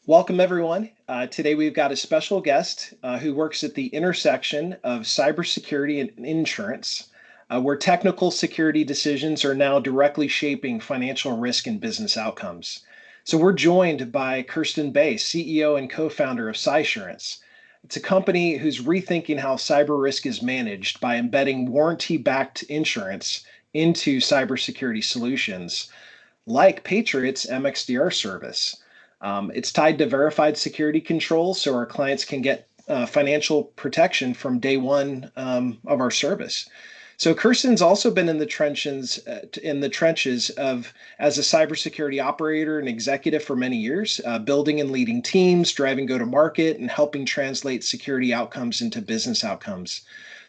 Welcome, everyone. Today we've got a special guest who works at the intersection of cybersecurity and insurance, where technical security decisions are now directly shaping financial risk and business outcomes. So we're joined by Kirsten Bay, CEO and co-founder of Cysurance. It's a company who's rethinking how cyber risk is managed by embedding warranty-backed insurance into cybersecurity solutions, like Patriot's MXDR service. It's tied to verified security controls so our clients can get financial protection from day one of our service. So Kirsten's also been in the trenches of as a cybersecurity operator and executive for many years, building and leading teams, driving go-to-market, and helping translate security outcomes into business outcomes.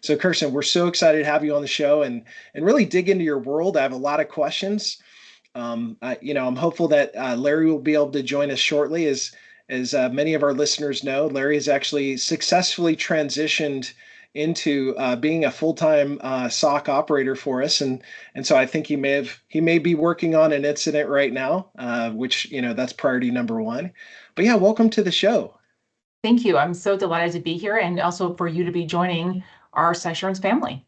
So Kirsten, we're so excited to have you on the show and really dig into your world. I have a lot of questions. I'm hopeful that Larry will be able to join us shortly. As many of our listeners know, Larry has actually successfully transitioned into being a full-time SOC operator for us, and so I think he may be working on an incident right now, which that's priority number one. But yeah, welcome to the show. Thank you. I'm so delighted to be here and also for you to be joining our Cysurance family.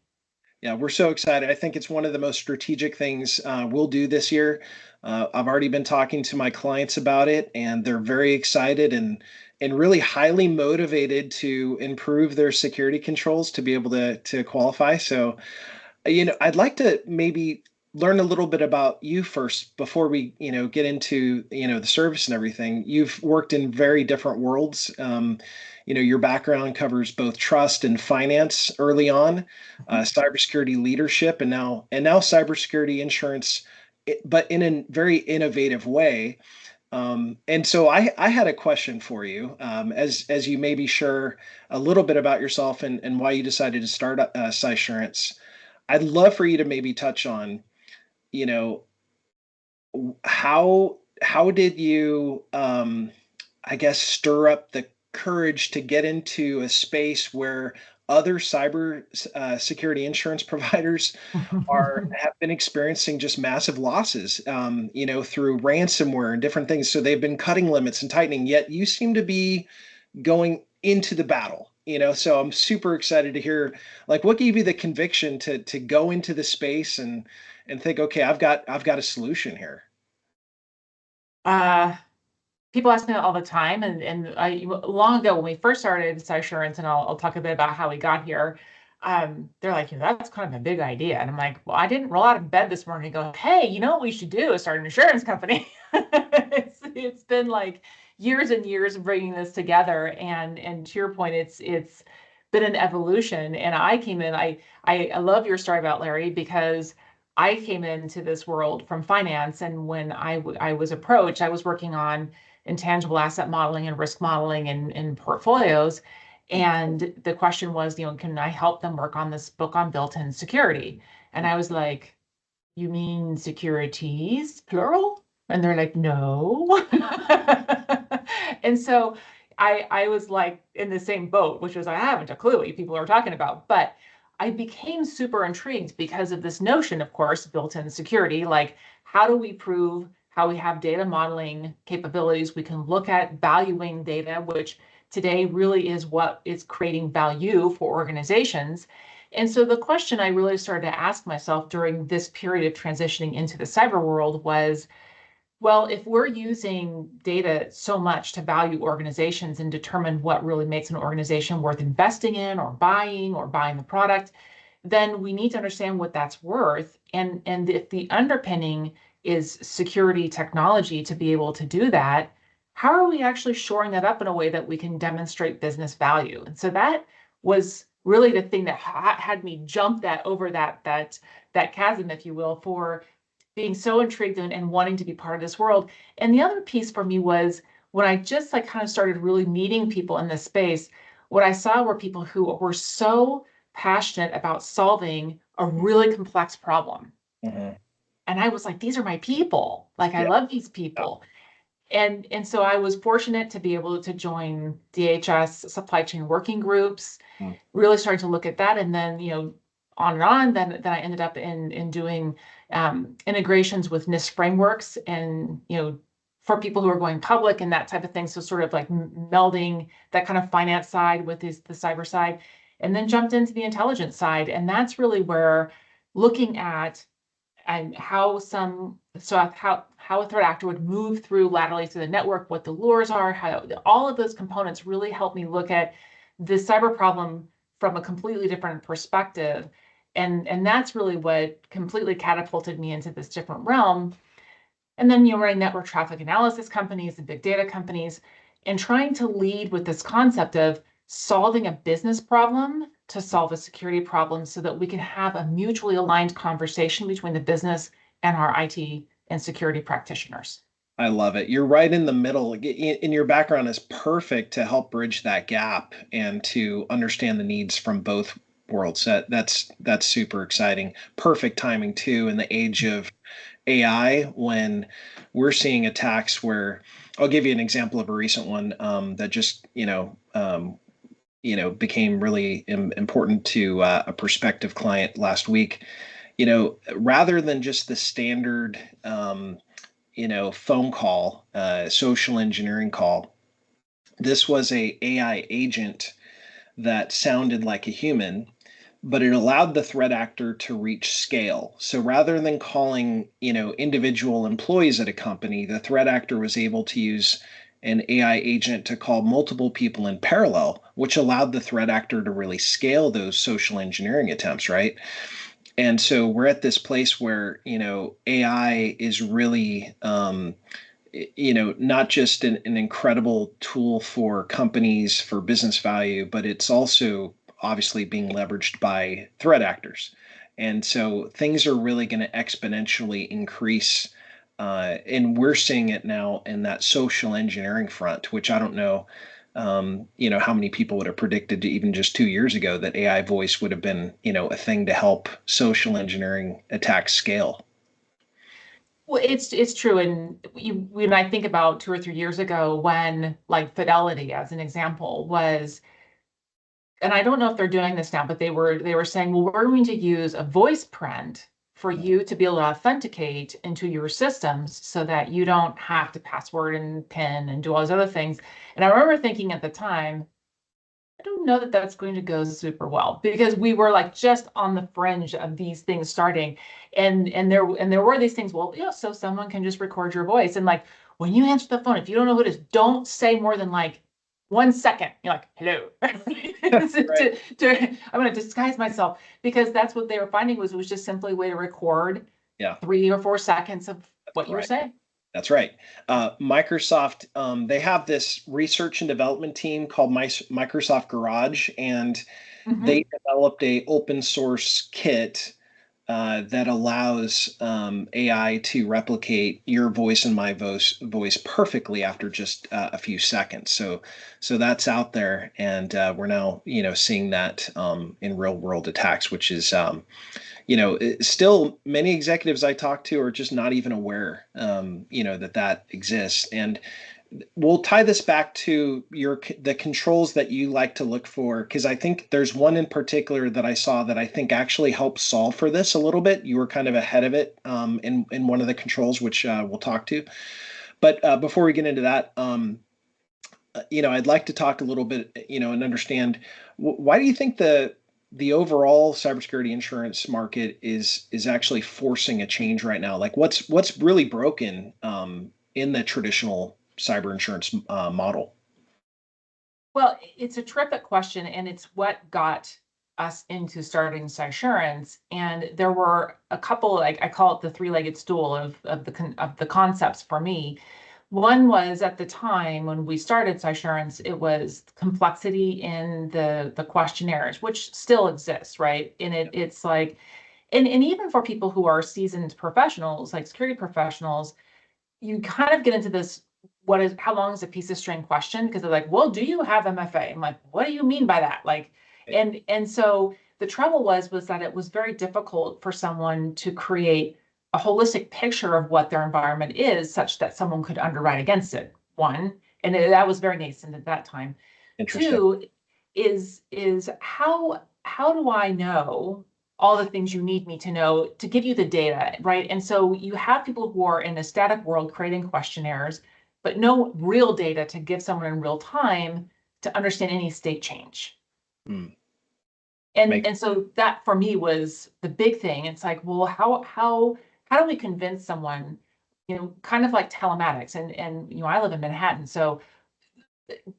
Yeah, we're so excited. I think it's one of the most strategic things we'll do this year. I've already been talking to my clients about it, and they're very excited and really highly motivated to improve their security controls to be able to qualify. So, I'd like to maybe learn a little bit about you first before we, get into, the service and everything. You've worked in very different worlds. Your background covers both trust and finance early on, cybersecurity leadership, and now cybersecurity insurance, but in a very innovative way. And so I had a question for you, as you maybe share a little bit about yourself and why you decided to start Cysurance. I'd love for you to maybe touch on, you know, how did you, I guess, stir up the courage to get into a space where other cyber security insurance providers are have been experiencing just massive losses, through ransomware and different things. So they've been cutting limits and tightening, yet you seem to be going into the battle. So I'm super excited to hear, like, what gave you the conviction to go into the space and think, okay, I've got a solution here. Uh, People ask me that all the time, and I long ago when we first started Cysurance, and I'll talk a bit about how we got here. They're like, that's kind of a big idea, and I'm like, well, I didn't roll out of bed this morning and go, hey, you know what we should do is start an insurance company. It's been like years and years of bringing this together, and to your point, it's been an evolution. And I came in, I love your story about Larry because I came into this world from finance, and when I was approached, I was working on intangible asset modeling and risk modeling and portfolios. And the question was, can I help them work on this book on built-in security? And I was like, you mean securities, plural? And they're like, no. And so I was like in the same boat, which was I haven't a clue what people are talking about. But I became super intrigued because of this notion, of course, built-in security. Like, how do we prove how we have data modeling capabilities? We can look at valuing data, which today really is what is creating value for organizations. And so the question I really started to ask myself during this period of transitioning into the cyber world was, well, if we're using data so much to value organizations and determine what really makes an organization worth investing in or buying the product, then we need to understand what that's worth. And if the underpinning is security technology to be able to do that, how are we actually shoring that up in a way that we can demonstrate business value? And so that was really the thing that had me jump that chasm, if you will, for being so intrigued and wanting to be part of this world. And the other piece for me was when I just like kind of started really meeting people in this space, what I saw were people who were so passionate about solving a really complex problem. Mhm. And I was like, these are my people. Like, I Yeah. love these people. And so I was fortunate to be able to join DHS supply chain working groups, Mm. really starting to look at that. And then, on and on, then I ended up in doing integrations with NIST frameworks and, for people who are going public and that type of thing. So sort of like melding that kind of finance side with the cyber side, and then jumped into the intelligence side. And that's really where looking at and how a threat actor would move through laterally through the network, what the lures are, how all of those components really help me look at the cyber problem from a completely different perspective. And that's really what completely catapulted me into this different realm. And then you're running network traffic analysis companies and big data companies, and trying to lead with this concept of solving a business problem to solve a security problem so that we can have a mutually aligned conversation between the business and our IT and security practitioners. I love it. You're right in the middle. In your background is perfect to help bridge that gap and to understand the needs from both worlds. That's super exciting. Perfect timing too in the age of AI when we're seeing attacks where I'll give you an example of a recent one that just became really important to a prospective client last week. Rather than just the standard phone call, social engineering call, this was a AI agent that sounded like a human, but it allowed the threat actor to reach scale. So rather than calling, individual employees at a company, the threat actor was able to use an AI agent to call multiple people in parallel, which allowed the threat actor to really scale those social engineering attempts, right? And so we're at this place where, AI is really, not just an incredible tool for companies for business value, but it's also obviously being leveraged by threat actors. And so things are really going to exponentially increase. And we're seeing it now in that social engineering front, which I don't know, how many people would have predicted even just 2 years ago that AI voice would have been, a thing to help social engineering attacks scale. Well, it's true. And when I think about 2 or 3 years ago, when like Fidelity, as an example, was, and I don't know if they're doing this now, but they were saying, well, we're going to use a voice print for you to be able to authenticate into your systems so that you don't have to password and PIN and do all those other things. And I remember thinking at the time, I don't know that that's going to go super well, because we were like just on the fringe of these things starting, and there were these things. Well, so someone can just record your voice, and like when you answer the phone, if you don't know who it is, don't say more than like 1 second. You're like, hello. Right. I'm going to disguise myself, because that's what they were finding was it was just simply a way to record Yeah, 3 or 4 seconds of what you were right. saying. That's right. Microsoft, they have this research and development team called Microsoft Garage, and Mhm. they developed a open source kit that allows AI to replicate your voice and my voice perfectly after just a few seconds. So that's out there, and we're now seeing that in real world attacks, which is still many executives I talk to are just not even aware that exists. And we'll tie this back to the controls that you like to look for, because I think there's one in particular that I saw that I think actually helps solve for this a little bit. You were kind of ahead of it in one of the controls, which we'll talk to. But before we get into that, I'd like to talk a little bit, and understand why do you think the overall cybersecurity insurance market is actually forcing a change right now? Like what's really broken in the traditional cyber insurance model? Well, it's a terrific question, and it's what got us into starting Cysurance. And there were a couple, like I call it the three-legged stool of the concepts for me. One was at the time when we started Cysurance, it was complexity in the questionnaires, which still exists, right? And it's like, and even for people who are seasoned professionals, like security professionals, you kind of get into this, how long is a piece of string question? Because they're like, well, do you have MFA? I'm like, what do you mean by that? Like, and so the trouble was that it was very difficult for someone to create a holistic picture of what their environment is, such that someone could underwrite against it. One, and that was very nascent at that time. Interesting. Two is how do I know all the things you need me to know to give you the data, right? And so you have people who are in a static world creating questionnaires. but no real data to give someone in real time to understand any state change. Mm. And so that for me was the big thing. It's like, well, how do we convince someone, kind of like telematics, and I live in Manhattan, so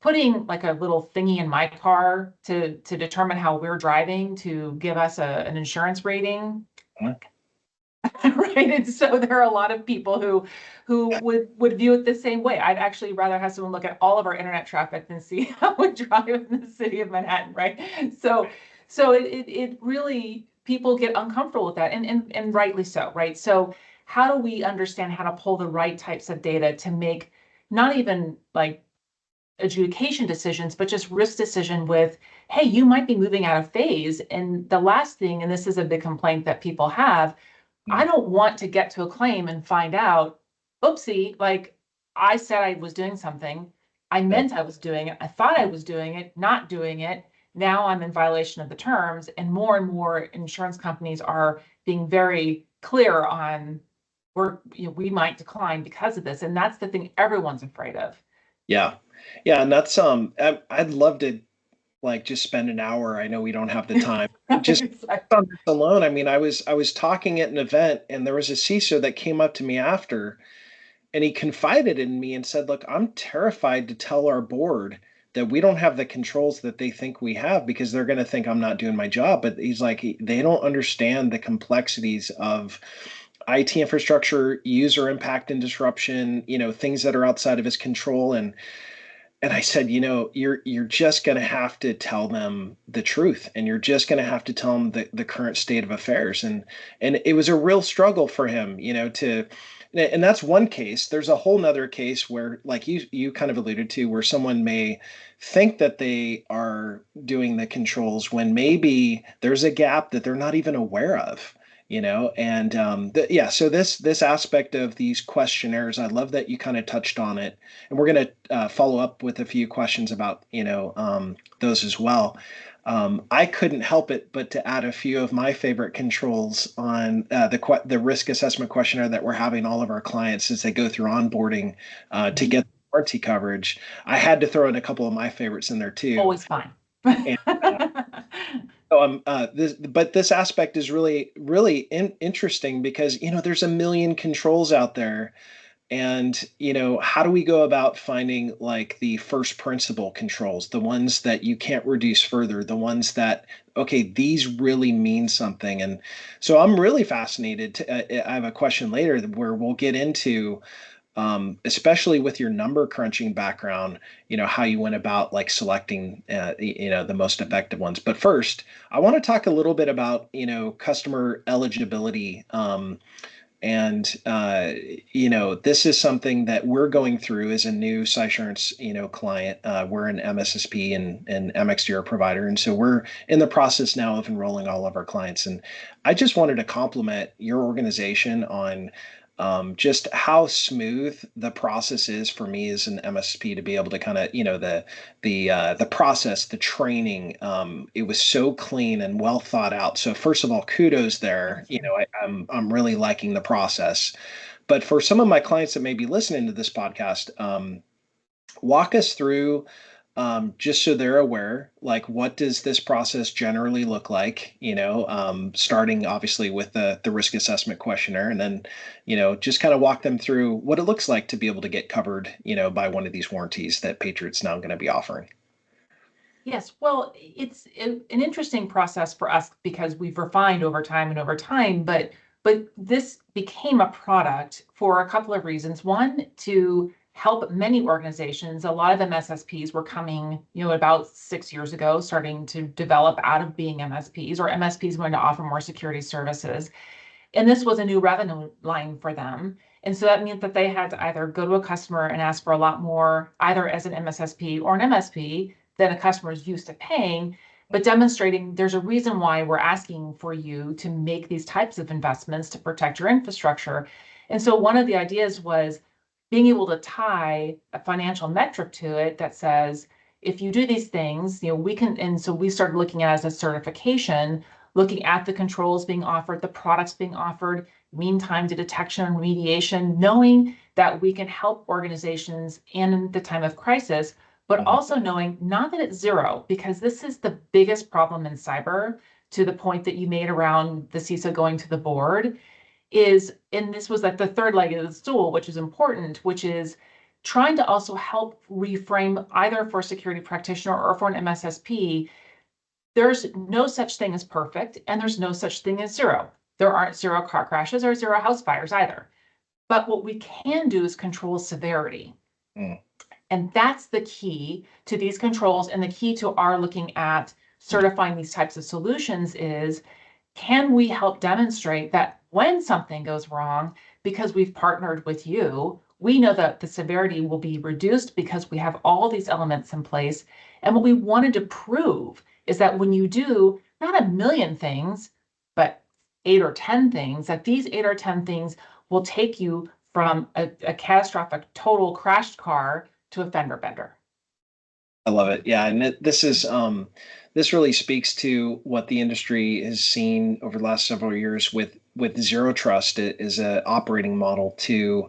putting like a little thingy in my car to determine how we're driving to give us an insurance rating. Right. And so there are a lot of people who would view it the same way. I'd actually rather have someone look at all of our internet traffic than see how we drive in the city of Manhattan, right? So it really, people get uncomfortable with that, and rightly so, right? So how do we understand how to pull the right types of data to make not even like adjudication decisions, but just risk decision with, hey, you might be moving out of phase. And the last thing, and this is a big complaint that people have, I don't want to get to a claim and find out, oopsie, like I said I was doing something. I meant I was doing it. I thought I was doing it, not doing it. Now I'm in violation of the terms. And more insurance companies are being very clear on we might decline because of this. And that's the thing everyone's afraid of. Yeah. Yeah. And that's, I'd love to like just spend an hour. I know we don't have the time. Just on this alone. I mean, I was talking at an event and there was a CISO that came up to me after and he confided in me and said, look, I'm terrified to tell our board that we don't have the controls that they think we have because they're going to think I'm not doing my job. But he's like, they don't understand the complexities of IT infrastructure, user impact and disruption, things that are outside of his control. And I said, you're just going to have to tell them the truth, and you're just going to have to tell them the current state of affairs. And it was a real struggle for him, and that's one case. There's a whole nother case where, like you kind of alluded to, where someone may think that they are doing the controls when maybe there's a gap that they're not even aware of. And so this aspect of these questionnaires, I love that you kind of touched on it, and we're going to follow up with a few questions about those as well. I couldn't help it but to add a few of my favorite controls on the risk assessment questionnaire that we're having all of our clients as they go through onboarding to get warranty coverage. I had to throw in a couple of my favorites in there too. Always fine. And, so this aspect is really, really interesting because, there's a million controls out there. And, how do we go about finding like the first principle controls, the ones that you can't reduce further, the ones that, okay, these really mean something. And so I'm really fascinated. I have a question later where we'll get into especially with your number crunching background, how you went about like selecting, the most effective ones. But first, I want to talk a little bit about, customer eligibility. And this is something that we're going through as a new Cysurance, client. We're an MSSP and MXDR provider. And so we're in the process now of enrolling all of our clients. And I just wanted to compliment your organization on just how smooth the process is for me as an MSP to be able to kind of, the process, the training, it was so clean and well thought out. So first of all, kudos there. I'm really liking the process. But for some of my clients that may be listening to this podcast, walk us through just so they're aware, like what does this process generally look like, starting obviously with the risk assessment questionnaire, and then, just kind of walk them through what it looks like to be able to get covered, by one of these warranties that Patriot's now going to be offering. Yes, well, it's an interesting process for us because we've refined over time, but this became a product for a couple of reasons. One, to help many organizations. A lot of MSSPs were coming, about 6 years ago, starting to develop out of being MSPs, or MSPs going to offer more security services. And this was a new revenue line for them. And so that meant that they had to either go to a customer and ask for a lot more, either as an MSSP or an MSP, than a customer is used to paying, but demonstrating there's a reason why we're asking for you to make these types of investments to protect your infrastructure. And so one of the ideas was being able to tie a financial metric to it that says, if you do these things, we can, and so we started looking at it as a certification, looking at the controls being offered, the products being offered, mean time to detection and remediation, knowing that we can help organizations in the time of crisis, but also knowing not that it's zero, because this is the biggest problem in cyber, to the point that you made around the CISO going to the board, is, and this was like the third leg of the stool, which is important, which is trying to also help reframe, either for a security practitioner or for an MSSP. There's no such thing as perfect, and there's no such thing as zero. There aren't zero car crashes or zero house fires either. But what we can do is control severity. And that's the key to these controls, and the key to our looking at certifying these types of solutions is, can we help demonstrate that when something goes wrong, because we've partnered with you, we know that the severity will be reduced because we have all these elements in place. And what we wanted to prove is that when you do not a million things, but 8 or 10 things, that these 8 or 10 things will take you from a catastrophic total crashed car to a fender bender. I love it. Yeah, and this really speaks to what the industry has seen over the last several years with zero trust. It is an operating model to,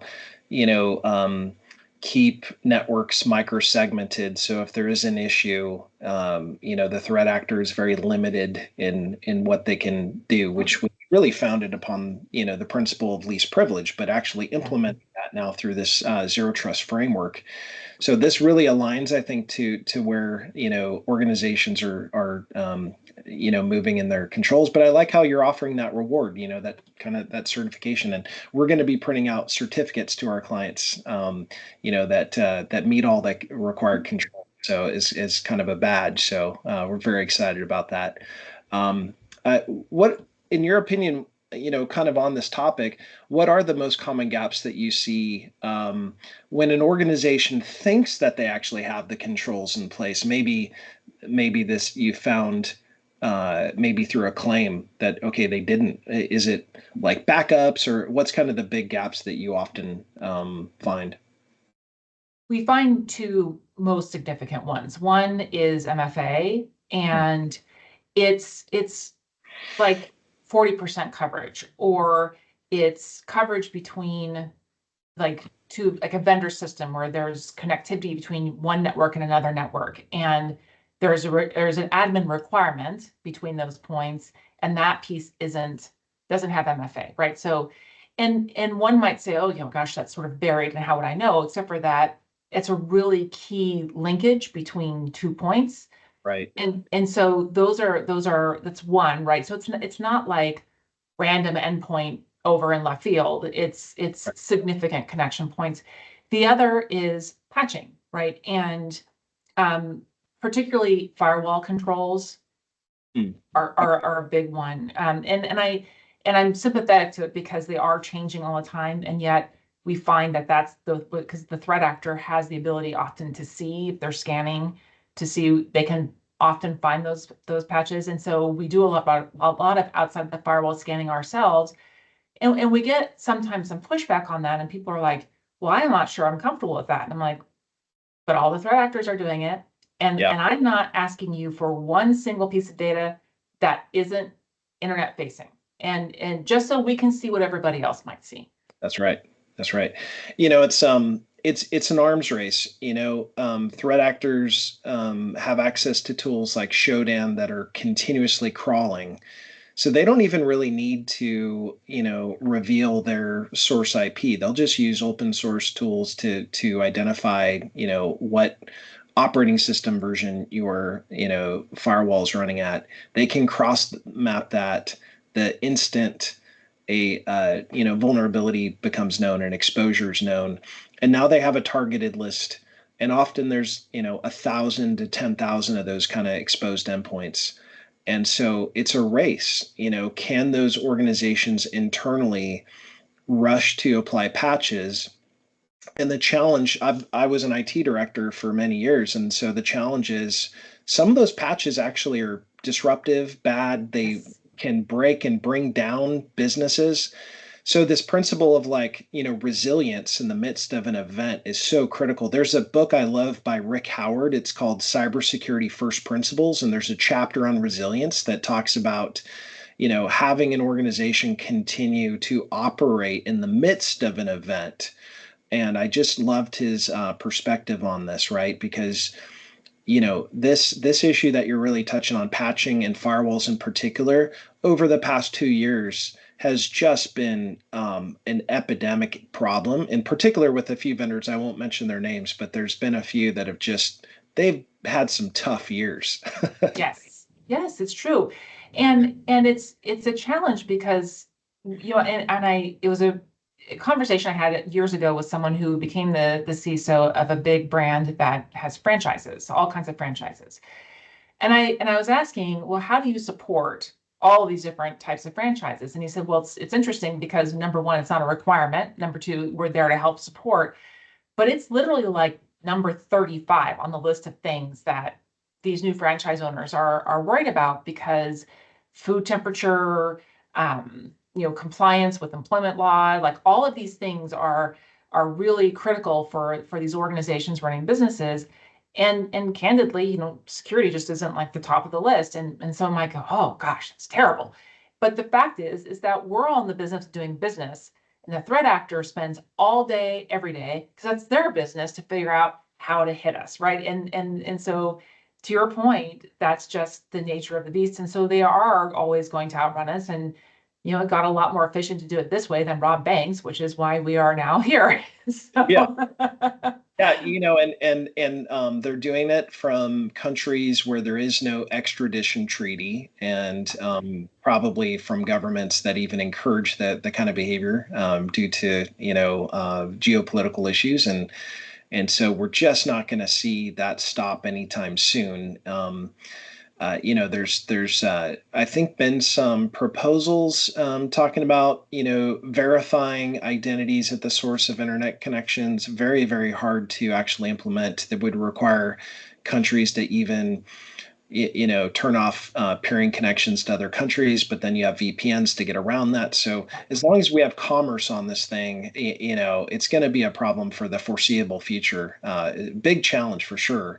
keep networks micro-segmented. So if there is an issue, the threat actor is very limited in what they can do, which was really founded upon, the principle of least privilege, but actually implementing that now through this zero trust framework. So this really aligns, I think, to where organizations are moving in their controls. But I like how you're offering that reward, that kind of that certification, and we're going to be printing out certificates to our clients, that meet all the required controls. So is kind of a badge. So we're very excited about that. What, in your opinion, kind of on this topic, what are the most common gaps that you see when an organization thinks that they actually have the controls in place? Maybe this you found maybe through a claim that, okay, they didn't. Is it like backups, or what's kind of the big gaps that you often find? We find two most significant ones. One is MFA, and it's like 40% coverage, or it's coverage between like a vendor system where there's connectivity between one network and another network, and there's an admin requirement between those points, and that piece doesn't have MFA, right? So, and one might say, oh, gosh, that's sort of buried, and how would I know? Except for that, it's a really key linkage between 2 points. Right. And so that's one, right? So it's not like random endpoint over in left field. It's significant connection points. The other is patching, right? And particularly firewall controls are a big one. And I'm sympathetic to it because they are changing all the time, and yet we find that because the threat actor has the ability often to see, if they're scanning, to see, they can often find those patches. And so we do a lot of outside the firewall scanning ourselves. And we get sometimes some pushback on that, and people are like, well, I'm not sure I'm comfortable with that. And I'm like, but all the threat actors are doing it. And I'm not asking you for one single piece of data that isn't internet facing. And just so we can see what everybody else might see. That's right. That's right. It's an arms race. Threat actors have access to tools like Shodan that are continuously crawling. So they don't even really need to, reveal their source IP. They'll just use open source tools to identify, what operating system version your, firewall is running at. They can cross map that the instant a vulnerability becomes known and exposure is known, and now they have a targeted list. And often there's 1,000 to 10,000 of those kind of exposed endpoints. And so it's a race. Can those organizations internally rush to apply patches? And the challenge, I was an IT director for many years, and so the challenge is some of those patches actually are disruptive, bad. They can break and bring down businesses. So this principle of resilience in the midst of an event is so critical. There's a book I love by Rick Howard. It's called Cybersecurity First Principles. And there's a chapter on resilience that talks about, having an organization continue to operate in the midst of an event And I just loved his perspective on this, right? Because this issue that you're really touching on, patching and firewalls in particular, over the past 2 years has just been an epidemic problem, in particular with a few vendors. I won't mention their names, but there's been a few that have they've had some tough years. Yes, yes, it's true. And it's a challenge because and I it was a conversation I had years ago with someone who became the CISO of a big brand that has franchises, all kinds of franchises. And I was asking, well, how do you support all of these different types of franchises? And he said, well, it's interesting because number one, it's not a requirement. Number two, we're there to help support, but it's literally like number 35 on the list of things that these new franchise owners are worried about because food temperature, compliance with employment law, like all of these things are really critical for these organizations running businesses. And candidly, security just isn't like the top of the list. And so I'm like, oh gosh, it's terrible. But the fact is that we're all in the business of doing business. And the threat actor spends all day, every day, because that's their business to figure out how to hit us, right? And so to your point, that's just the nature of the beast. And so they are always going to outrun us. And it got a lot more efficient to do it this way than rob banks, which is why we are now here. Yeah. So Yeah, and they're doing it from countries where there is no extradition treaty, and probably from governments that even encourage the kind of behavior due to geopolitical issues, and so we're just not going to see that stop anytime soon. There's I think been some proposals talking about verifying identities at the source of internet connections. Very, very hard to actually implement. That would require countries to even turn off peering connections to other countries, but then you have VPNs to get around that. So as long as we have commerce on this thing, it's going to be a problem for the foreseeable future. Big challenge for sure.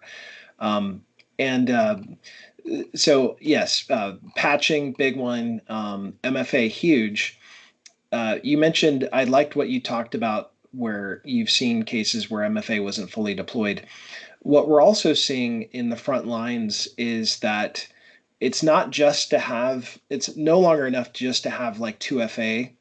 And So yes, patching, big one. MFA, huge. You mentioned, I liked what you talked about where you've seen cases where MFA wasn't fully deployed. What we're also seeing in the front lines is that it's no longer enough just to have like 2FA,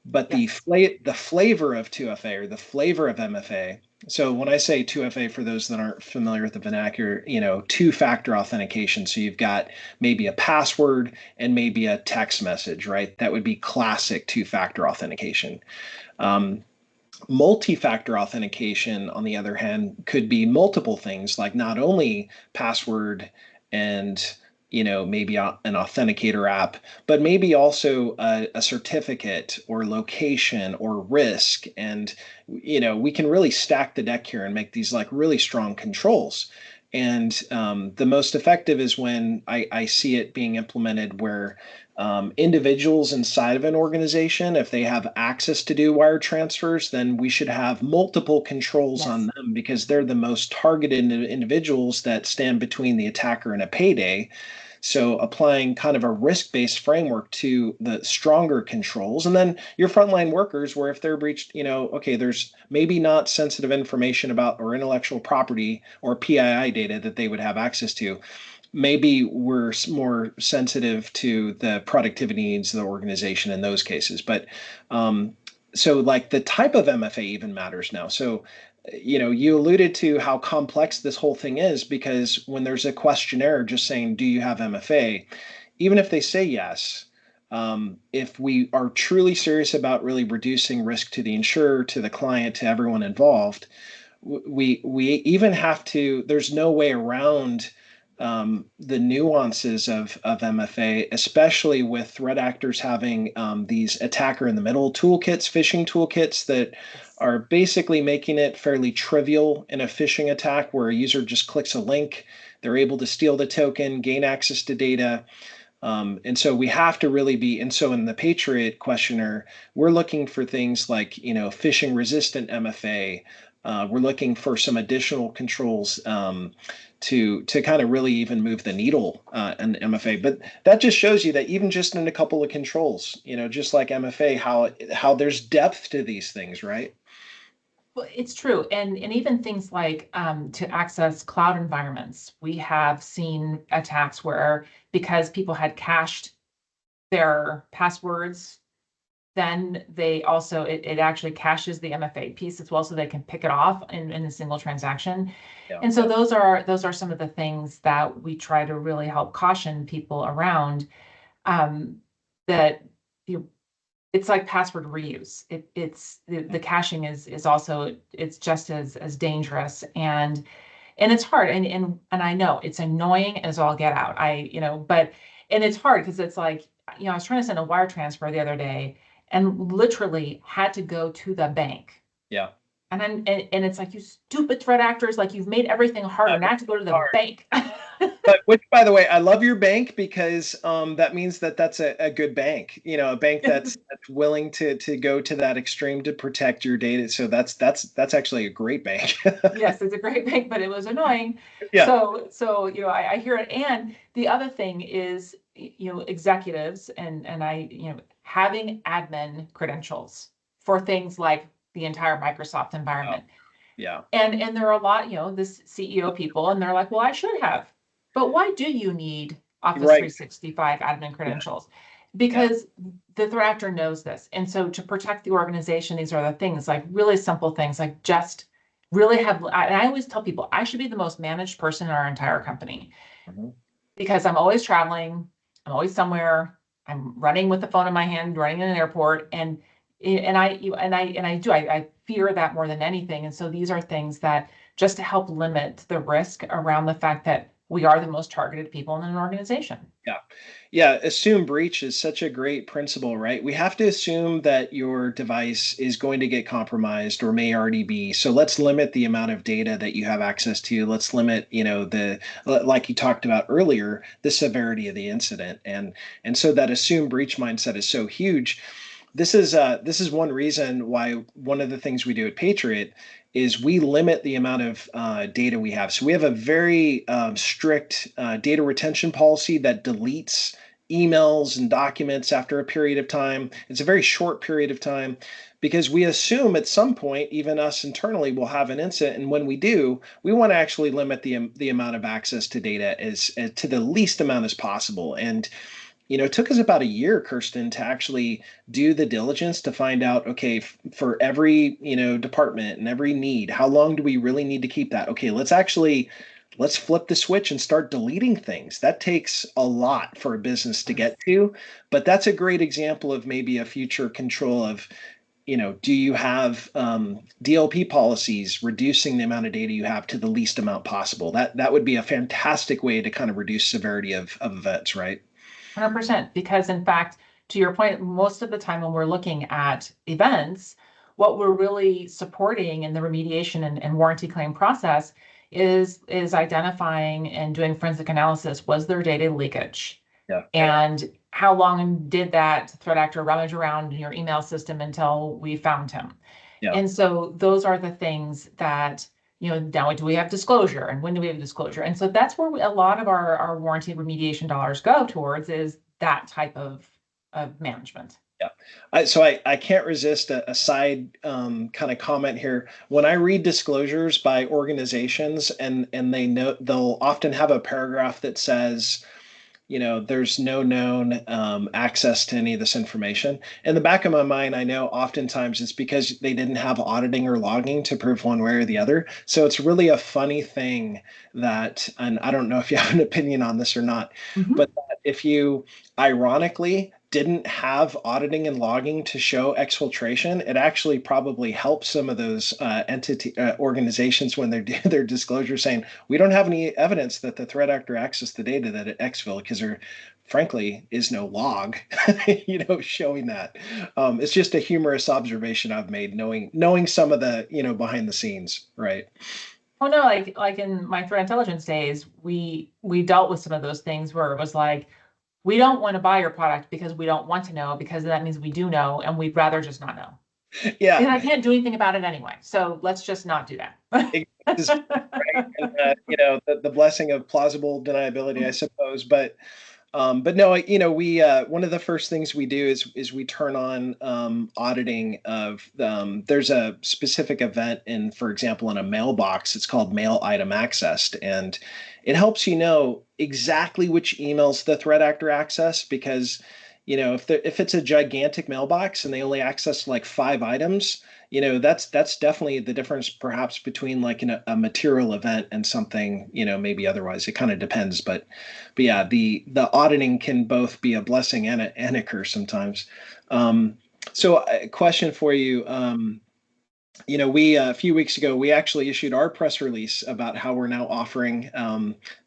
but yes, the flavor of 2FA or the flavor of MFA. So when I say 2FA, for those that aren't familiar with the vernacular, two-factor authentication. So you've got maybe a password and maybe a text message, right? That would be classic two-factor authentication. Um, Multi-factor authentication, on the other hand, could be multiple things, like not only password and maybe an authenticator app, but maybe also a certificate or location or risk. And we can really stack the deck here and make these like really strong controls. And the most effective is when I see it being implemented where individuals inside of an organization, if they have access to do wire transfers, then we should have multiple controls on yes. them because they're the most targeted individuals that stand between the attacker and a payday. So applying kind of a risk-based framework to the stronger controls, and then your frontline workers, where if they're breached, okay, there's maybe not sensitive information about or intellectual property or PII data that they would have access to. Maybe we're more sensitive to the productivity needs of the organization in those cases. But so like the type of MFA even matters now. So you alluded to how complex this whole thing is because when there's a questionnaire just saying, do you have MFA? Even if they say yes, if we are truly serious about really reducing risk to the insurer, to the client, to everyone involved, we even have to, there's no way around the nuances of MFA, especially with threat actors having these attacker in the middle toolkits, phishing toolkits that Yes. are basically making it fairly trivial in a phishing attack where a user just clicks a link, they're able to steal the token, gain access to data. And so we have to really be, and so in the Patriot questionnaire, we're looking for things like, phishing-resistant MFA. We're looking for some additional controls to kind of really even move the needle in MFA. But that just shows you that even just in a couple of controls, just like MFA, how there's depth to these things, right? Well, it's true. And even things like to access cloud environments, we have seen attacks where because people had cached their passwords, then they also, it actually caches the MFA piece as well, so they can pick it off in a single transaction. Yeah. And so those are some of the things that we try to really help caution people around, that you it's like password reuse. It's the caching is also, it's just as dangerous, and it's hard, and I know it's annoying as all get out. But and it's hard because it's like, I was trying to send a wire transfer the other day and literally had to go to the bank. Yeah. And it's like, you stupid threat actors, like, you've made everything harder. Now I have to go to the Hard. bank. But which, by the way, I love your bank because that means that that's a good bank. A bank that's willing to go to that extreme to protect your data. So that's actually a great bank. Yes, it's a great bank, but it was annoying. Yeah. So I hear it. And the other thing is, executives and having admin credentials for things like the entire Microsoft environment. Yeah. And there are a lot, this CEO people, and they're like, well, I should have. But why do you need Office Right. 365 admin credentials? Because the threat actor knows this. And so to protect the organization, these are the things, like really simple things, like just really have, and I always tell people, I should be the most managed person in our entire company. Mhm. Because I'm always traveling, I'm always somewhere, I'm running with the phone in my hand, running in an airport, and I fear that more than anything. And so these are things that just to help limit the risk around the fact that we are the most targeted people in an organization. Yeah. Yeah. Assume breach is such a great principle, right? We have to assume that your device is going to get compromised or may already be. So let's limit the amount of data that you have access to. Let's limit, like you talked about earlier, the severity of the incident. And so that assume breach mindset is so huge. This is one reason why one of the things we do at Patriot is we limit the amount of data we have. So we have a very strict data retention policy that deletes emails and documents after a period of time. It's a very short period of time because we assume at some point, even us internally will have an incident. And when we do, we want to actually limit the amount of access to data as to the least amount as possible. And it took us about a year, Kirsten, to actually do the diligence to find out, okay, for every, department and every need, how long do we really need to keep that? Okay, let's flip the switch and start deleting things. That takes a lot for a business to get to, but that's a great example of maybe a future control of, do you have DLP policies reducing the amount of data you have to the least amount possible? That would be a fantastic way to kind of reduce severity of events, right? 100%, because in fact, to your point, most of the time when we're looking at events, what we're really supporting in the remediation and warranty claim process is identifying and doing forensic analysis. Was there data leakage? Yeah. And how long did that threat actor rummage around in your email system until we found him? Yeah. And so those are the things that, now do we have disclosure, and when do we have disclosure? And so that's where a lot of our warranty remediation dollars go towards, is that type of management. Yeah. So I can't resist a side kind of comment here. When I read disclosures by organizations and they'll often have a paragraph that says, there's no known access to any of this information. In the back of my mind, I know oftentimes it's because they didn't have auditing or logging to prove one way or the other. So it's really a funny thing that, and I don't know if you have an opinion on this or not, but that if you ironically didn't have auditing and logging to show exfiltration, it actually probably helps some of those organizations when they do their disclosure saying, we don't have any evidence that the threat actor accessed the data that it exfil, because there frankly is no log, showing that. It's just a humorous observation I've made, knowing some of the, behind the scenes, right? Oh no, like in my threat intelligence days, we dealt with some of those things where it was like, we don't want to buy your product because we don't want to know, because that means we do know, and we'd rather just not know. Yeah. And I can't do anything about it anyway. So let's just not do that. Right. And, the blessing of plausible deniability, I suppose. But But no, we one of the first things we do is we turn on auditing of there's a specific event in, for example, in a mailbox. It's called mail item accessed, and it helps you know exactly which emails the threat actor access because if it's a gigantic mailbox and they only access like 5 items, that's definitely the difference perhaps between like a material event and something maybe otherwise. It kind of depends, but yeah, the auditing can both be a blessing and a curse sometimes. So a question for you. We a few weeks ago we actually issued our press release about how we're now offering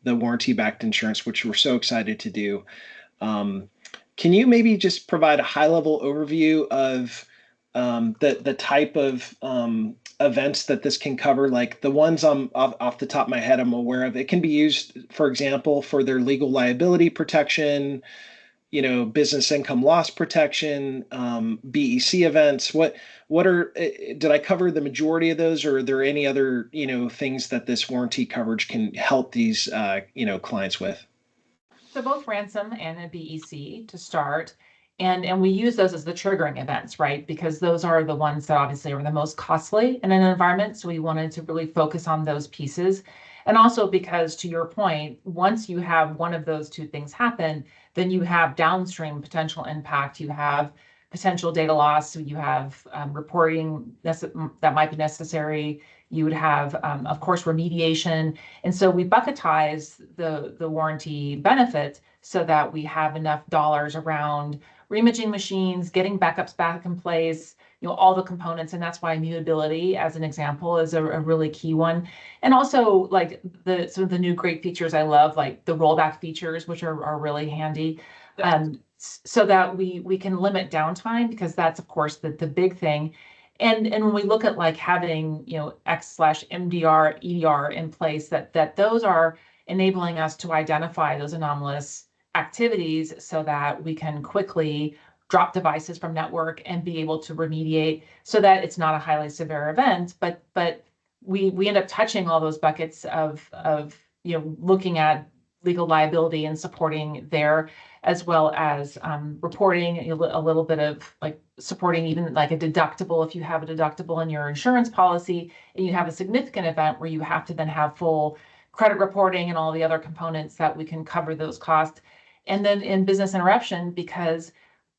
the warranty-backed insurance, which we're so excited to do. Um, can you maybe just provide a high-level overview of the type of events that this can cover? Like the ones off the top of my head I'm aware of. It can be used, for example, for their legal liability protection, business income loss protection, BEC events. Did I cover the majority of those, or are there any other, things that this warranty coverage can help these, clients with? So both ransom and a BEC to start. And we use those as the triggering events, right? Because those are the ones that obviously are the most costly in an environment. So we wanted to really focus on those pieces. And also because, to your point, once you have one of those two things happen, then you have downstream potential impact. You have potential data loss. So you have reporting that might be necessary. You would have, of course, remediation. And so we bucketize the warranty benefit so that we have enough dollars around reimaging machines, getting backups back in place, all the components. And that's why immutability, as an example, is a really key one. And also like some of the new great features I love, like the rollback features, which are really handy. So that we can limit downtime, because that's of course the big thing. And when we look at like having, X/MDR, EDR in place, that those are enabling us to identify those anomalous activities so that we can quickly drop devices from network and be able to remediate so that it's not a highly severe event, but we end up touching all those buckets of looking at legal liability and supporting there, as well as reporting a little bit of like supporting even like a deductible. If you have a deductible in your insurance policy and you have a significant event where you have to then have full credit reporting and all the other components, that we can cover those costs. And then in business interruption, because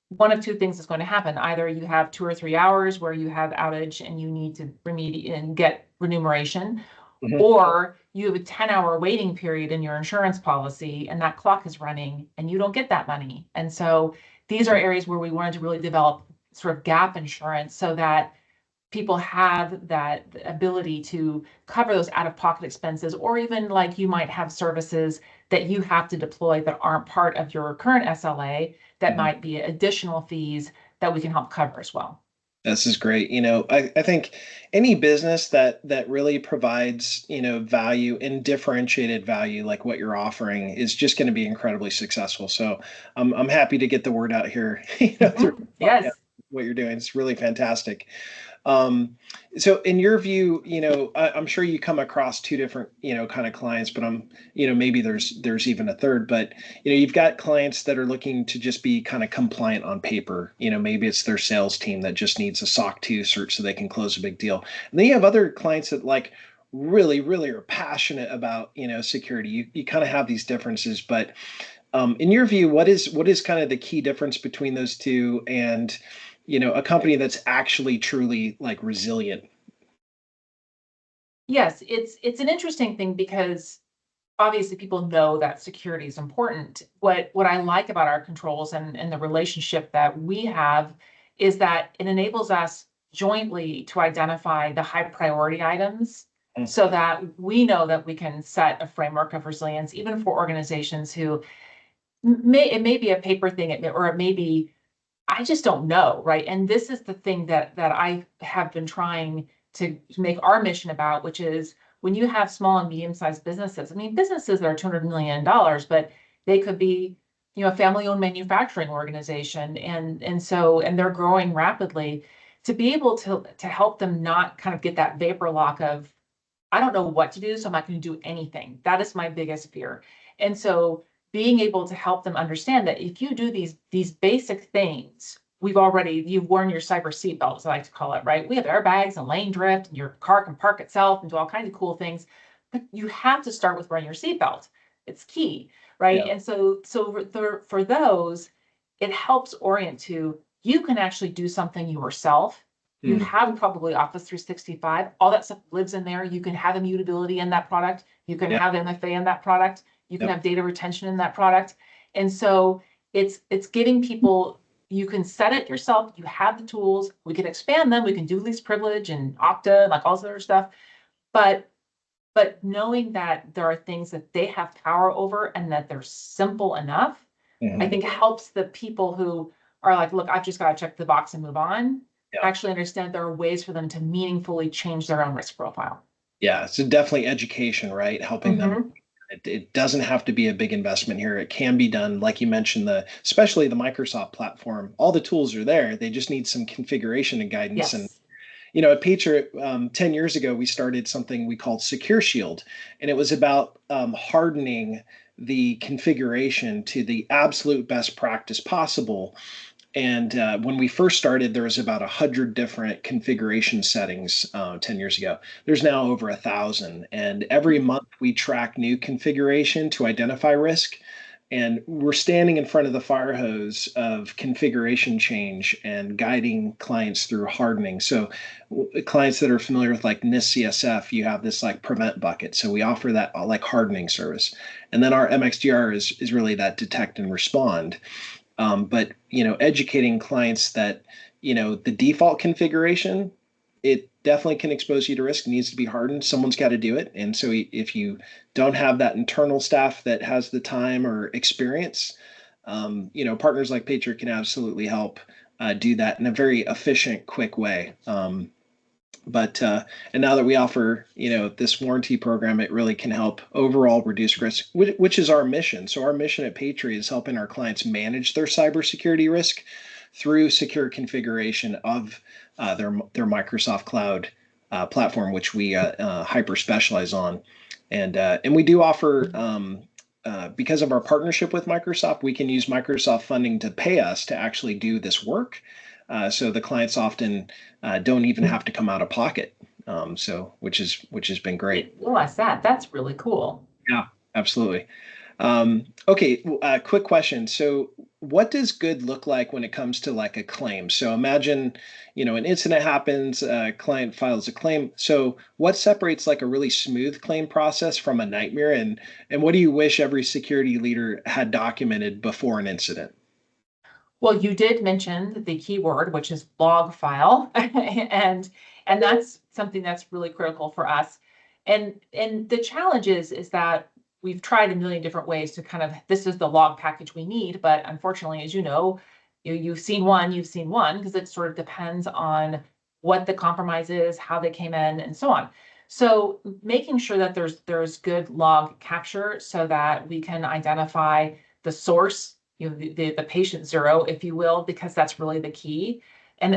one of two things is going to happen. Either you have 2 or 3 hours where you have outage and you need to remediate and get remuneration, Mhm. or you have a 10-hour waiting period in your insurance policy and that clock is running and you don't get that money. And so these are areas where we wanted to really develop sort of gap insurance so that people have that ability to cover those out-of-pocket expenses, or even like you might have services that you have to deploy that aren't part of your current SLA, that Mhm. might be additional fees that we can help cover as well. This is great. I think any business that really provides, value and differentiated value like what you're offering is just going to be incredibly successful. So I'm happy to get the word out here, through Mhm. the podcast, Yes. what you're doing. It's really fantastic. Um, so in your view, I'm sure you come across two different, kind of clients, but maybe there's even a third, but you've got clients that are looking to just be kind of compliant on paper. Maybe it's their sales team that just needs a SOC 2 search so they can close a big deal. And then you have other clients that like really, really are passionate about, security. You kind of have these differences, but in your view, what is kind of the key difference between those two and a company that's actually truly like resilient? Yes, it's an interesting thing because obviously people know that security is important. What I like about our controls and the relationship that we have is that it enables us jointly to identify the high priority items Mm. so that we know that we can set a framework of resilience, even for organizations who it may be a paper thing, or it may be, I just don't know, right? And this is the thing that I have been trying to make our mission about, which is when you have small and medium-sized businesses. I mean, businesses that are $200 million, but they could be, a family-owned manufacturing organization, and they're growing rapidly. To be able to help them not kind of get that vapor lock of, I don't know what to do, so I'm not going to do anything. That is my biggest fear. And so being able to help them understand that if you do these basic things, you've worn your cyber seatbelt, as I like to call it, right? We have airbags and lane drift, and your car can park itself and do all kinds of cool things. But you have to start with wearing your seatbelt. It's key, right? Yeah. And so for those, it helps orient to you can actually do something yourself. You Mm. have probably Office 365. All that stuff lives in there. You can have immutability in that product. You can Yeah. have MFA in that product. You can Yep. have data retention in that product. And so it's getting people, you can set it yourself. You have the tools. We can expand them. We can do least privilege and Okta and like all this other stuff. But knowing that there are things that they have power over and that they're simple enough, I Mhm. think helps the people who are like, look, I've just got to check the box and move on, Yeah. actually understand there are ways for them to meaningfully change their own risk profile. Yeah. So definitely education, right? Helping them. Mm-hmm. It doesn't have to be a big investment here. It can be done, like you mentioned, especially the Microsoft platform. All the tools are there. They just need some configuration and guidance. And Yes. at Patriot, 10 years ago, we started something we called Secure Shield, and it was about hardening the configuration to the absolute best practice possible. And when we first started, there was about 100 different configuration settings 10 years ago. There's now over 1,000. And every month we track new configuration to identify risk. And we're standing in front of the fire hose of configuration change and guiding clients through hardening. So clients that are familiar with like NIST CSF, you have this like prevent bucket. So we offer that like hardening service. And then our MXDR is really that detect and respond. But educating clients that the default configuration, it definitely can expose you to risk. It needs to be hardened. Someone's got to do it. And so if you don't have that internal staff that has the time or experience, partners like Patriot can absolutely help do that in a very efficient, quick way. But and now that we offer this warranty program, it really can help overall reduce risk, which is our mission. So our mission at Patriot is helping our clients manage their cybersecurity risk through secure configuration of their Microsoft Cloud platform, which we hyper specialize on. And we do offer because of our partnership with Microsoft, we can use Microsoft funding to pay us to actually do this work. So the clients often don't even have to come out of pocket. So which has been great. Realize that. That's really cool. Yeah, absolutely. Okay, quick question. So what does good look like when it comes to like a claim? So imagine, an incident happens, a client files a claim. So what separates like a really smooth claim process from a nightmare? And what do you wish every security leader had documented before an incident? Well, you did mention the key word, which is log file, and that's something that's really critical for us. And the challenge is that we've tried a million different ways to kind of this is the log package we need, but unfortunately, as you know, you've seen one, because it sort of depends on what the compromise is, how they came in, and so on. So making sure that there's good log capture so that we can identify the source, the patient zero, if you will, because that's really the key. And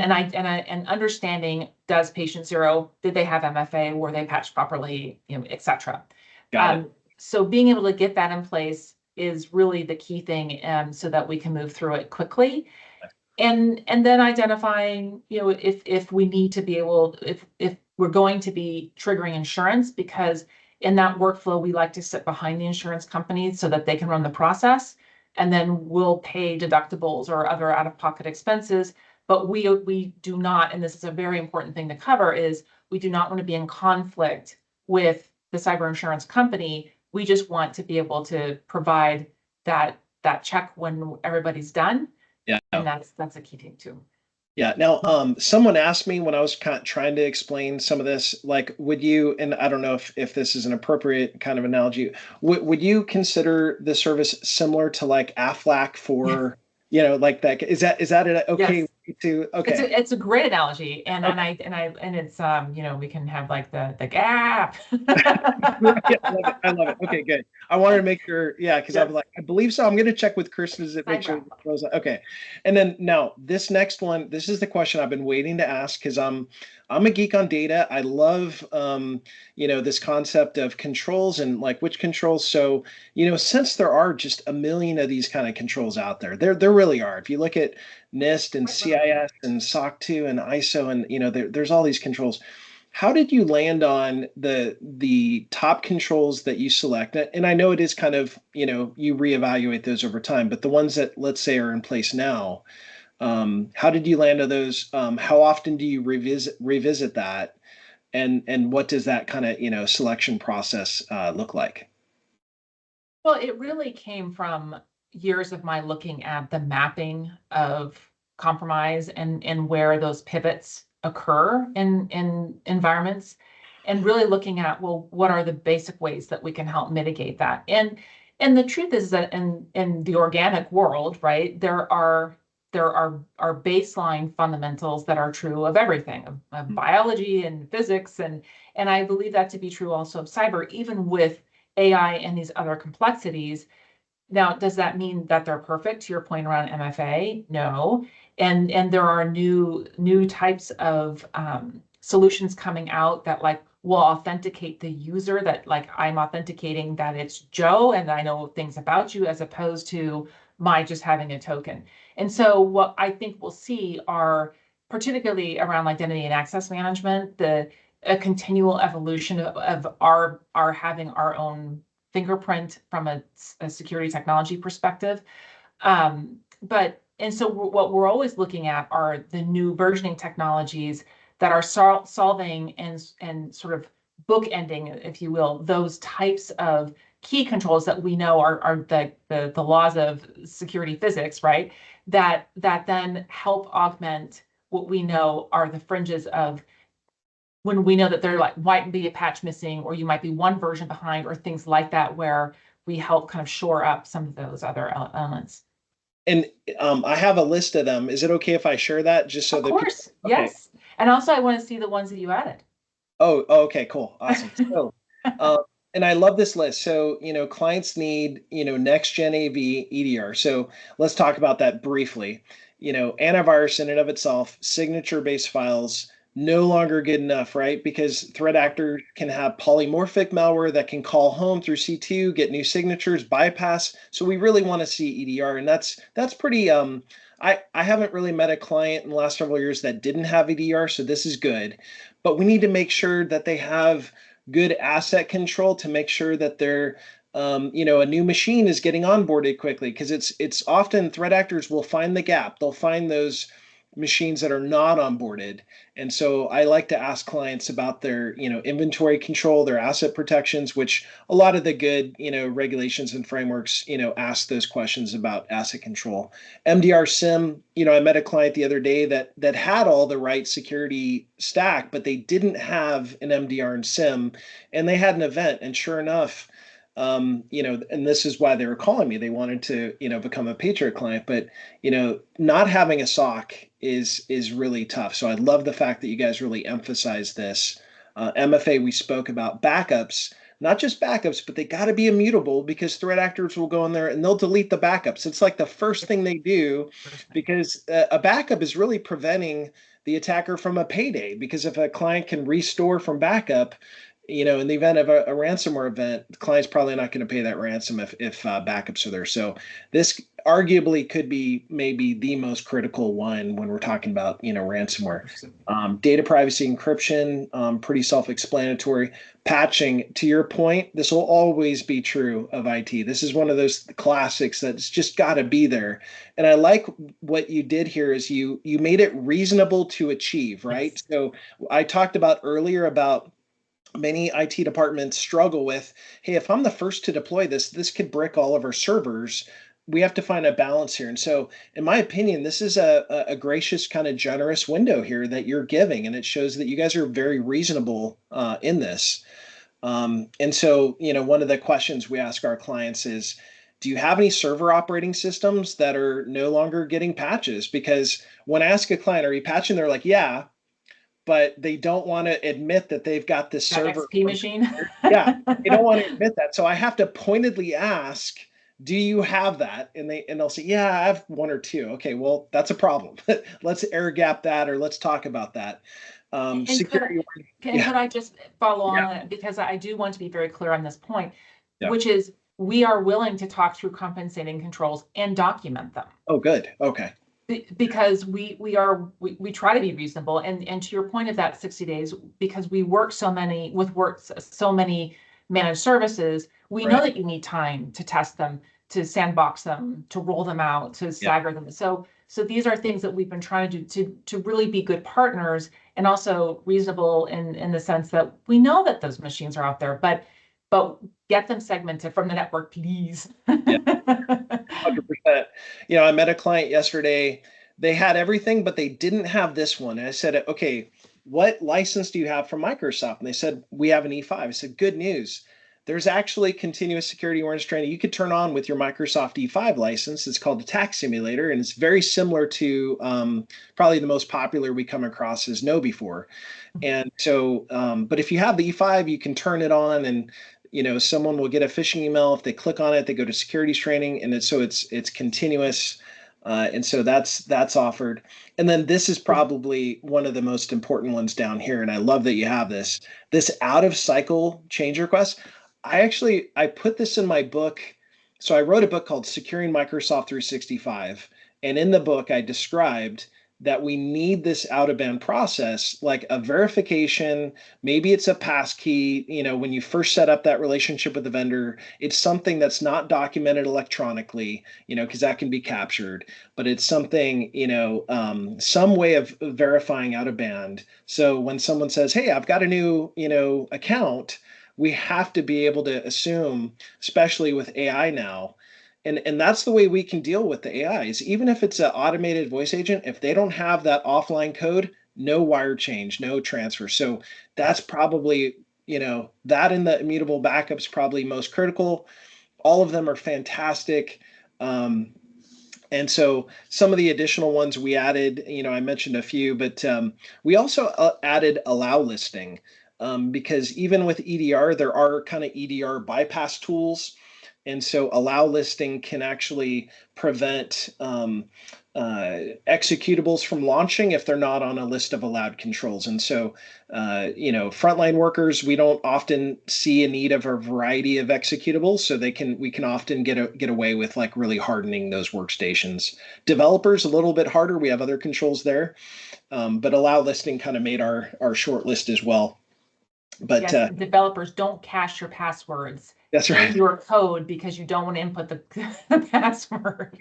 understanding, does patient zero, did they have MFA, were they patched properly, et cetera. Got it. So being able to get that in place is really the key thing, so that we can move through it quickly. And then identifying, if we need to be able, if we're going to be triggering insurance, because in that workflow, we like to sit behind the insurance company so that they can run the process. And then we'll pay deductibles or other out-of-pocket expenses. But we do not, and this is a very important thing to cover, is we do not want to be in conflict with the cyber insurance company. We just want to be able to provide that check when everybody's done. Yeah. And that's a key thing too. Yeah. Now, someone asked me when I was kind of trying to explain some of this, like, would you, and I don't know if this is an appropriate kind of analogy, would you consider the service similar to like Aflac for, like that? Is that an okay Yes. way to, It's okay. a great analogy, and Okay. it's we can have like the gap. Yeah, I love it. Okay, good. I wanted to make sure, yeah, because I'm Yes, like, I believe so. I'm going to check with Kirsten to make side sure. graph. Okay, and then now this next one, this is the question I've been waiting to ask because I'm a geek on data. I love, this concept of controls and like which controls. So, since there are just a million of these kind of controls out there, there really are. If you look at NIST and Quite literally. CIS and SOC 2 and ISO and, there's all these controls. How did you land on the top controls that you select? And I know it is kind of, you reevaluate those over time, but the ones that let's say are in place now, how did you land on those? How often do you revisit that? And what does that kind of, selection process look like? Well, it really came from years of my looking at the mapping of compromise and where those pivots occur in environments, and really looking at, well, what are the basic ways that we can help mitigate that? And the truth is that in the organic world, right, there are baseline fundamentals that are true of everything, of biology and physics, and I believe that to be true also of cyber, even with AI and these other complexities. Now, does that mean that they're perfect? To your point around MFA, no. And there are new types of solutions coming out that like will authenticate the user, that like I'm authenticating that it's Joe and I know things about you, as opposed to my just having a token. And so what I think we'll see are, particularly around identity and access management, a continual evolution of our having our own fingerprint from a security technology perspective. But and so what we're always looking at are the new versioning technologies that are solving and sort of bookending, if you will, those types of key controls that we know are the laws of security physics, right? That then help augment what we know are the fringes of, when we know that there like might be a patch missing, or you might be one version behind, or things like that, where we help kind of shore up some of those other elements. And I have a list of them. Is it okay if I share that just so Of that people? course, Okay. yes. And also I want to see the ones that you added. Oh, okay, cool. Awesome. So, um, and I love this list. So, clients need, next gen AV EDR. So let's talk about that briefly. Antivirus in and of itself, signature-based files, no longer good enough, right? Because threat actors can have polymorphic malware that can call home through C2, get new signatures, bypass. So we really want to see EDR, and that's pretty. I haven't really met a client in the last several years that didn't have EDR, so this is good. But we need to make sure that they have good asset control to make sure that they're a new machine is getting onboarded quickly, because it's often threat actors will find the gap. They'll find those machines that are not onboarded. And so I like to ask clients about their, inventory control, their asset protections, which a lot of the good, regulations and frameworks, ask those questions about asset control. MDR SIM, I met a client the other day that had all the right security stack, but they didn't have an MDR and SIM, and they had an event, and sure enough, and this is why they were calling me. They wanted to, become a Patriot client, but not having a SOC is really tough. So I love the fact that you guys really emphasize this. MFA, we spoke about backups, not just backups, but they got to be immutable, because threat actors will go in there and they'll delete the backups. It's like the first thing they do, First thing. because a backup is really preventing the attacker from a payday. Because if a client can restore from backup, in the event of a ransomware event, the client's probably not going to pay that ransom if backups are there. So this arguably could be maybe the most critical one when we're talking about, ransomware. Data privacy encryption, pretty self-explanatory. Patching, to your point, this will always be true of IT. This is one of those classics that's just got to be there. And I like what you did here is you made it reasonable to achieve, right? Yes. So I talked about earlier about many IT departments struggle with, hey, if I'm the first to deploy this could brick all of our servers. We have to find a balance here. And so, in my opinion, this is a gracious, kind of generous window here that you're giving. And it shows that you guys are very reasonable in this. And so, one of the questions we ask our clients is, do you have any server operating systems that are no longer getting patches? Because when I ask a client, are you patching? They're like, yeah, but they don't want to admit that they've got this That server. XP machine. Yeah, they don't want to admit that. So I have to pointedly ask, do you have that? And they'll say, yeah, I have one or two. Okay, well, that's a problem. Let's air gap that, or let's talk about that. And Security. and Yeah, could I just follow yeah, on that? Because I do want to be very clear on this point, yeah. which is we are willing to talk through compensating controls and document them. Oh, good. Okay. Because we try to be reasonable, and to your point of that 60 days, because we work so many managed services, we know Right. that you need time to test them, to sandbox them, to roll them out, to Yeah. stagger them. So these are things that we've been trying to do to really be good partners, and also reasonable in the sense that we know that those machines are out there, but get them segmented from the network, please. Yeah. 100%. I met a client yesterday. They had everything, but they didn't have this one. And I said, okay, what license do you have from Microsoft? And they said, we have an E5. I said, good news. There's actually continuous security awareness training you could turn on with your Microsoft E5 license. It's called Attack Simulator, and it's very similar to probably the most popular we come across is KnowBe4. And so, but if you have the E5, you can turn it on, and someone will get a phishing email. If they click on it, they go to securities training, and it's continuous. And so that's offered. And then this is probably one of the most important ones down here. And I love that you have this out of cycle change request. I put this in my book. So I wrote a book called Securing Microsoft 365. And in the book, I described that we need this out of band process, like a verification. Maybe it's a passkey. When you first set up that relationship with the vendor, it's something that's not documented electronically, because that can be captured, but it's something, some way of verifying out of band. So when someone says, hey, I've got a new, account, we have to be able to assume, especially with AI now, and that's the way we can deal with the AIs. Even if it's an automated voice agent, if they don't have that offline code, no wire change, no transfer. So that's probably, that in the immutable backups probably most critical. All of them are fantastic. And so some of the additional ones we added, I mentioned a few, but we also added allow listing, because even with EDR, there are kind of EDR bypass tools. And so allow listing can actually prevent executables from launching if they're not on a list of allowed controls. And so, frontline workers, we don't often see a need of a variety of executables, so we can often get away with like really hardening those workstations. Developers, a little bit harder. We have other controls there, but allow listing kind of made our short list as well. But Yes, developers, don't cache your passwords that's in right. your code because you don't want to input the password.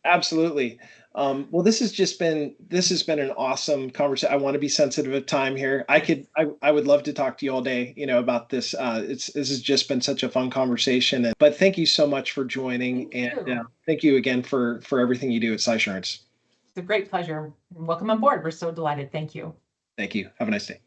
Absolutely. Well, this has been an awesome conversation. I want to be sensitive of time here. I would love to talk to you all day, about this. This has just been such a fun conversation. But thank you so much for joining, Thank and you. thank you again for everything you do at Cysurance. It's a great pleasure. Welcome on board. We're so delighted. Thank you. Thank you. Have a nice day.